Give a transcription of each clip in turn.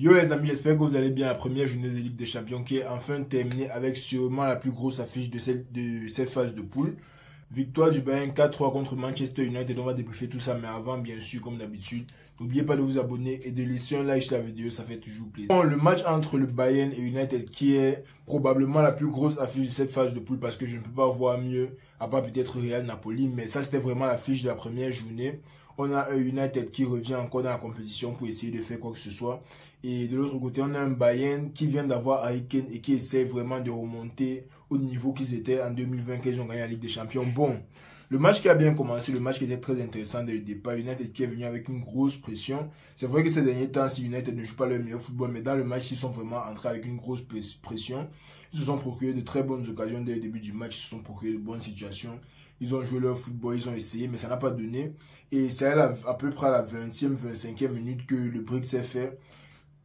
Yo les amis, j'espère que vous allez bien. La première journée de Ligue des Champions qui est enfin terminée avec sûrement la plus grosse affiche de cette phase de poule. Victoire du Bayern 4-3 contre Manchester United. On va débriefer tout ça, mais avant, bien sûr, comme d'habitude, n'oubliez pas de vous abonner et de laisser un like sur la vidéo, ça fait toujours plaisir. Bon, le match entre le Bayern et United qui est probablement la plus grosse affiche de cette phase de poule parce que je ne peux pas voir mieux, à part peut-être Real Napoli, mais ça c'était vraiment l'affiche de la première journée. On a un United qui revient encore dans la compétition pour essayer de faire quoi que ce soit. Et de l'autre côté, on a un Bayern qui vient d'avoir Harry Kane et qui essaie vraiment de remonter au niveau qu'ils étaient en 2020 quand ils ont gagné la Ligue des Champions. Bon, le match qui a bien commencé, le match qui était très intéressant dès le départ, United qui est venu avec une grosse pression. C'est vrai que ces derniers temps, si United ne joue pas leur meilleur football, mais dans le match, ils sont vraiment entrés avec une grosse pression. Ils se sont procuré de très bonnes occasions dès le début du match, ils se sont procuré de bonnes situations. Ils ont joué leur football, ils ont essayé, mais ça n'a pas donné. Et c'est à peu près à la 20e, 25e minute que le break s'est fait.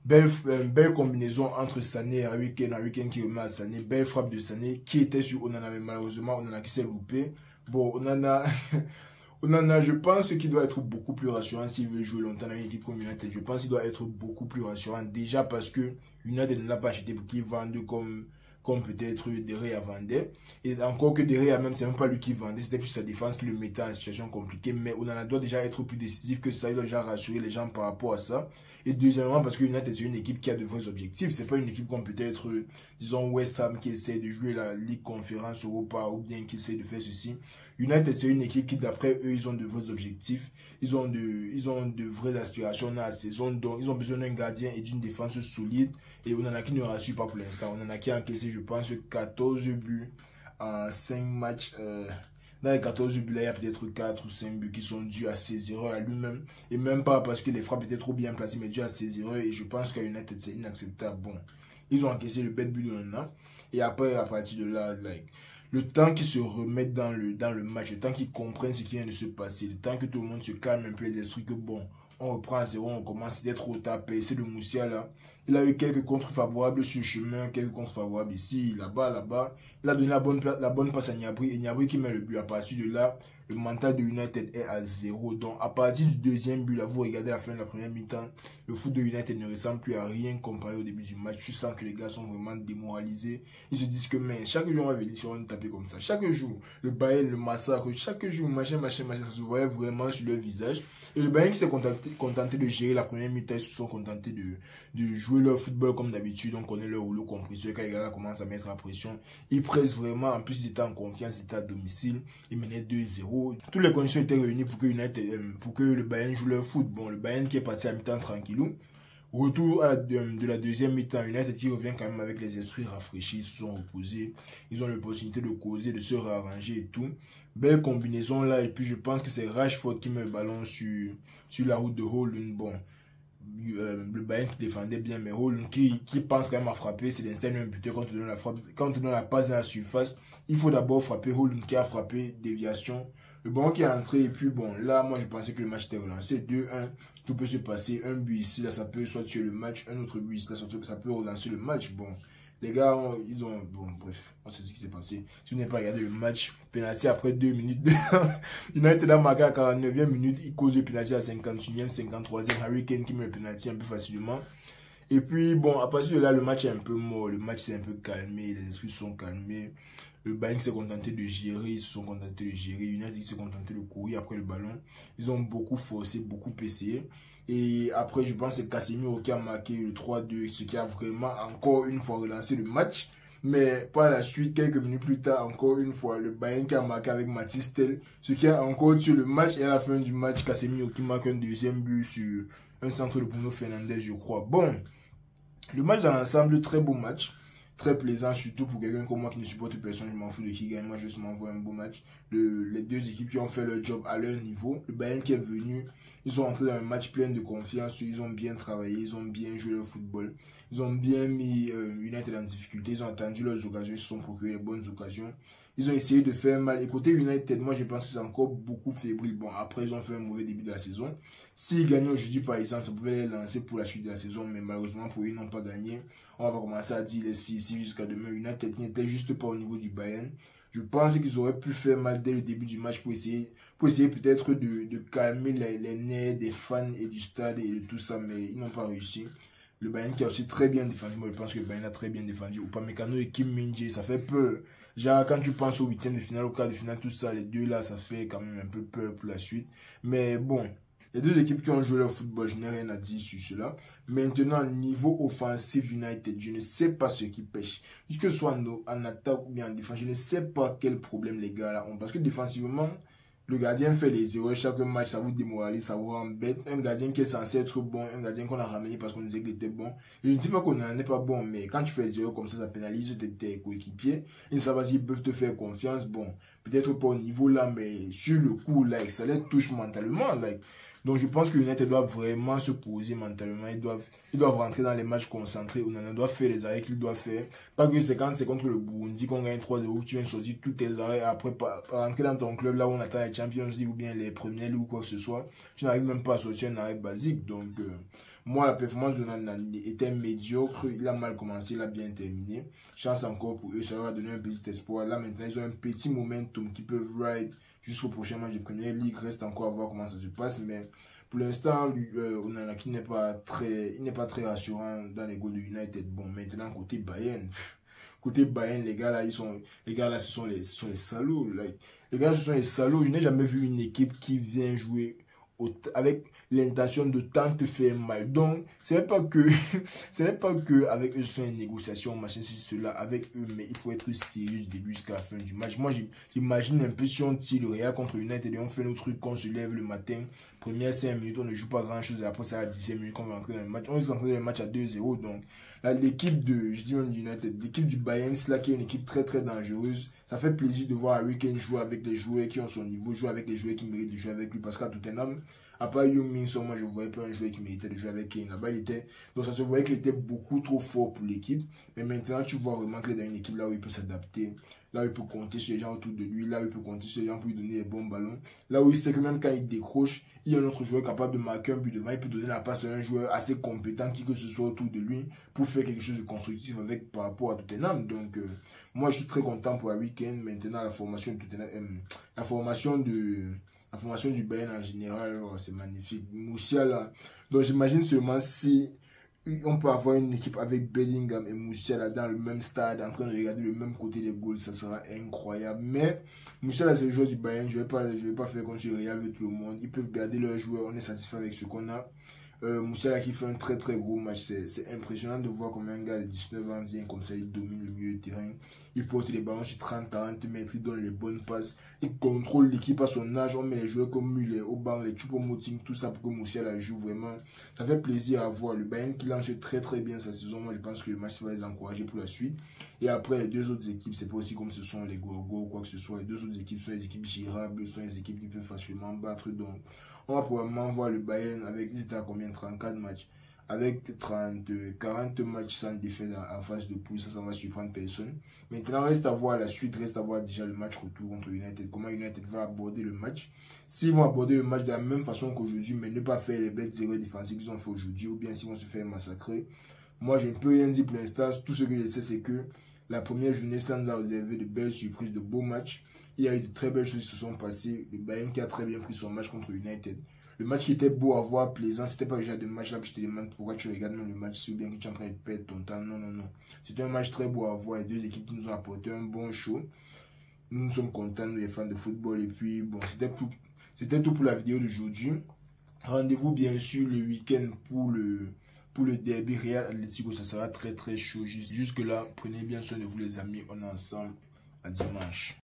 Belle combinaison entre Sané et Harry Kane qui remet à Sané. Belle frappe de Sané qui était sur Onana, mais malheureusement Onana qui s'est loupé. Bon, Onana, Onana, je pense qu'il doit être beaucoup plus rassurant s'il veut jouer longtemps dans une équipe comme United. Je pense qu'il doit être beaucoup plus rassurant. Déjà parce que United ne l'a pas acheté pour qu'il vende comme peut-être Derrea vendait. Et encore que Derrea même, c'est même pas lui qui vendait, c'était plus sa défense qui le mettait en situation compliquée. Mais Onana doit déjà être plus décisif que ça, il doit déjà rassurer les gens par rapport à ça. Et deuxièmement, parce que United, c'est une équipe qui a de vrais objectifs. C'est pas une équipe comme peut-être, disons, West Ham qui essaie de jouer la Ligue Conférence Europa ou bien qui essaie de faire ceci. United, c'est une équipe qui, d'après eux, ils ont de vrais objectifs. Ils ont de vraies aspirations dans la saison. Donc, ils ont besoin d'un gardien et d'une défense solide. Et on en a qui ne rassure pas pour l'instant. On en a qui a encaissé, je pense, 14 buts en 5 matchs. Dans les 14 buts, là, il y a peut-être 4 ou 5 buts qui sont dus à ses erreurs à lui-même. Et même pas parce que les frappes étaient trop bien placées, mais dus à ses erreurs. Et je pense qu'à United, c'est inacceptable. Bon, ils ont encaissé le bête but de Onana. Et après, à partir de là, le temps qu'ils se remettent dans le match, le temps qu'ils comprennent ce qui vient de se passer, le temps que tout le monde se calme un peu les esprits, que bon, on reprend à zéro, on commence d'être trop tapé. C'est le Moussia là. Il a eu quelques contres favorables sur le chemin, quelques contres favorables ici, là-bas, là-bas. Il a donné la bonne passe à Gnabry et Gnabry qui met le but. À partir de là, le mental de United est à zéro. Donc, à partir du deuxième but, là, vous regardez la fin de la première mi-temps, le foot de United ne ressemble plus à rien comparé au début du match. Tu sens que les gars sont vraiment démoralisés. Ils se disent que, mais chaque jour, on va venir sur une taper comme ça. Chaque jour, le Bayern, le massacre, chaque jour, machin, ça se voyait vraiment sur leur visage. Et le Bayern qui s'est contenté de gérer la première mi-temps, ils se sont contentés de jouer leur football comme d'habitude. On connaît leur rouleau compresseur. Quand les gars commencent à mettre la pression, ils pressent vraiment. En plus, ils étaient en confiance, ils étaient à domicile. Ils menaient 2-0. Toutes les conditions étaient réunies pour que le Bayern joue leur foot. Bon, le Bayern qui est parti à mi-temps tranquillou. Retour de la deuxième mi-temps, United qui revient quand même avec les esprits rafraîchis, ils se sont reposés, ils ont l'opportunité de causer, de se réarranger et tout. Belle combinaison là, et puis je pense que c'est Rashford qui met le ballon sur la route de Haaland. Bon, le Bayern qui défendait bien, mais Haaland qui pense quand même à frapper, c'est l'instinct d'un buteur quand on te donne la passe dans la surface. Il faut d'abord frapper Haaland qui a frappé, déviation. Le ballon qui est entré, et puis bon, là, moi je pensais que le match était relancé. 2-1, tout peut se passer. Un but ici, là, ça peut soit tuer le match. Un autre but ici, là, ça peut relancer le match. Bon, les gars, ils ont. Bon, bref, on sait ce qui s'est passé. Si vous n'avez pas regardé le match, penalty après 2 minutes. United a marqué à 49e minute. Il cause le penalty à 51e, 53e. Harry Kane qui met le penalty un peu facilement. Et puis, bon, à partir de là, le match est un peu mort. Le match s'est un peu calmé. Les esprits se sont calmés. Le Bayern s'est contenté de gérer. Ils se sont contentés de gérer. United s'est contenté de courir après le ballon. Ils ont beaucoup forcé, beaucoup essayé. Et après, je pense que c'est Casemiro qui a marqué le 3-2. Ce qui a vraiment encore une fois relancé le match. Mais par la suite, quelques minutes plus tard, encore une fois, le Bayern qui a marqué avec Mathys Tel. Ce qui a encore tué le match. Et à la fin du match, Casemiro qui marque un deuxième but sur un centre de Bruno Fernandes, je crois. Bon, le match dans l'ensemble, très beau match. Très plaisant, surtout pour quelqu'un comme moi qui ne supporte personne, je m'en fous de qui gagne. Moi, je m'envoie un beau match. Les deux équipes qui ont fait leur job à leur niveau. Le Bayern qui est venu, ils sont entrés dans un match plein de confiance. Ils ont bien travaillé, ils ont bien joué le football. Ils ont bien mis United en difficulté. Ils ont attendu leurs occasions, ils se sont procuré les bonnes occasions. Ils ont essayé de faire mal. Et côté United, moi je pense que c'est encore beaucoup fébrile. Bon, après ils ont fait un mauvais début de la saison. S'ils gagnaient aujourd'hui par exemple, ça pouvait les lancer pour la suite de la saison. Mais malheureusement pour eux, ils n'ont pas gagné. On va commencer à dire si jusqu'à demain. United n'était juste pas au niveau du Bayern. Je pense qu'ils auraient pu faire mal dès le début du match pour essayer peut-être de calmer les nerfs des fans et du stade et de tout ça. Mais ils n'ont pas réussi. Le Bayern qui a aussi très bien défendu. Moi, je pense que le Bayern a très bien défendu. Upamecano et Kim Min-jae, ça fait peur. Genre, quand tu penses au huitième de finale, au quart de finale, tout ça, les deux là, ça fait quand même un peu peur pour la suite. Mais bon, les deux équipes qui ont joué leur football, je n'ai rien à dire sur cela. Maintenant, niveau offensif United, je ne sais pas ce qui pêche. Que ce soit en attaque ou bien en défense, je ne sais pas quel problème les gars là ont. Parce que défensivement, le gardien fait les erreurs chaque match, ça vous démoralise, ça vous embête. Un gardien qui est censé être bon, un gardien qu'on a ramené parce qu'on disait qu'il était bon. Et je ne dis pas qu'on n'en est pas bon, mais quand tu fais des erreurs comme ça pénalise tes coéquipiers. Et ça va s'ils peuvent te faire confiance. Bon, peut-être pas au niveau là, mais sur le coup, like, ça les touche mentalement. Like. Donc je pense que United doit vraiment se poser mentalement. Ils doivent rentrer dans les matchs concentrés. On doit faire les arrêts qu'ils doivent faire. Pas que c'est quand c'est contre le Burundi qu'on gagne 3-0, tu viens sortir tous tes arrêts. Après, rentrer dans ton club là où on attend les Champions League ou bien les premiers ou quoi que ce soit. Tu n'arrives même pas à sortir un arrêt basique. Donc moi, la performance de Nani était médiocre. Il a mal commencé, il a bien terminé. Chance encore pour eux, ça leur a donné un petit espoir. Là maintenant, ils ont un petit momentum qui peuvent ride jusqu'au prochain match de Premier League. Reste encore à voir comment ça se passe, mais pour l'instant, Onanaki n'est pas très rassurant dans les goals de United. Bon, maintenant côté Bayern, les gars là, ce sont les salauds. Like. Les gars, ce sont les salauds. Je n'ai jamais vu une équipe qui vient jouer avec l'intention de tant te faire mal. Donc, ce n'est pas que avec eux, ce sont une négociation, machin, cela, avec eux, mais il faut être sérieux du début jusqu'à la fin du match. Moi, j'imagine un peu si on tire le Real contre United et on fait nos trucs, qu'on se lève le matin, première 5 minutes, on ne joue pas grand chose, et après, c'est à la 10e minute qu'on va entrer dans le match. On est entré dans le match à 2-0, donc là, l'équipe du Bayern, c'est là qui est une équipe très très dangereuse. Ça fait plaisir de voir Harry Kane jouer avec les joueurs qui ont son niveau, jouer avec les joueurs qui méritent de jouer avec lui, parce qu'à Tottenham, à part Heung-min Son, moi je ne voyais pas un joueur qui méritait de jouer avec Kane. Là-bas, donc ça se voyait qu'il était beaucoup trop fort pour l'équipe. Mais maintenant, tu vois vraiment qu'il est dans une équipe là où il peut s'adapter, là où il peut compter sur les gens autour de lui, là où il peut compter sur les gens pour lui donner les bons ballons, là où il sait que même quand il décroche, il y a un autre joueur capable de marquer un but devant, il peut donner la passe à un joueur assez compétent, qui que ce soit autour de lui, pour faire quelque chose de constructif par rapport à Tottenham. Donc, moi je suis très content pour Harry Kane. Maintenant, la formation de Tottenham, la formation du Bayern en général, oh, c'est magnifique. Musiala, donc j'imagine seulement si on peut avoir une équipe avec Bellingham et Musiala dans le même stade, en train de regarder le même côté des goals, ça sera incroyable. Mais Musiala, c'est le joueur du Bayern, je vais pas faire comme si le Real veut tout le monde. Ils peuvent garder leurs joueurs, on est satisfait avec ce qu'on a. Musiala qui fait un très très gros match, c'est impressionnant de voir comment un gars de 19 ans vient comme ça, il domine le milieu de terrain, il porte les ballons sur 30-40 mètres, il donne les bonnes passes, il contrôle l'équipe à son âge, on met les joueurs comme Müller au banc, les Choupo-Moting, tout ça pour que Musiala joue vraiment, ça fait plaisir à voir. Le Bayern qui lance très très bien sa saison, moi je pense que le match va les encourager pour la suite. Et après les deux autres équipes, c'est pas aussi comme ce sont les Gorgos ou quoi que ce soit, les deux autres équipes sont des équipes gérables, sont des équipes qui peuvent facilement battre, donc on va probablement voir le Bayern avec, ils étaient à combien, 34 matchs, avec 40 matchs sans défaite en phase de poule, ça va surprendre personne. Maintenant, reste à voir la suite, reste à voir déjà le match retour contre United, comment United va aborder le match. S'ils vont aborder le match de la même façon qu'aujourd'hui, mais ne pas faire les bêtes erreurs défensives qu'ils ont fait aujourd'hui, ou bien s'ils vont se faire massacrer. Moi, je ne peux rien dire pour l'instant. Tout ce que je sais, c'est que la première journée, cela nous a réservé de belles surprises, de beaux matchs. Il y a eu de très belles choses qui se sont passées. Le Bayern qui a très bien pris son match contre United. Le match qui était beau à voir, plaisant. C'était pas le genre de match là que je te demande pourquoi tu regardes même le match, si ou bien que tu es en train de perdre ton temps. Non, non, non. C'était un match très beau à voir. Les deux équipes qui nous ont apporté un bon show. Nous sommes contents, nous les fans de football. Et puis, bon, c'était tout pour la vidéo d'aujourd'hui. Rendez-vous bien sûr le week-end pour le derby Real Atlético. Ça sera très très chaud. Jusque là, prenez bien soin de vous les amis. On est ensemble. À dimanche.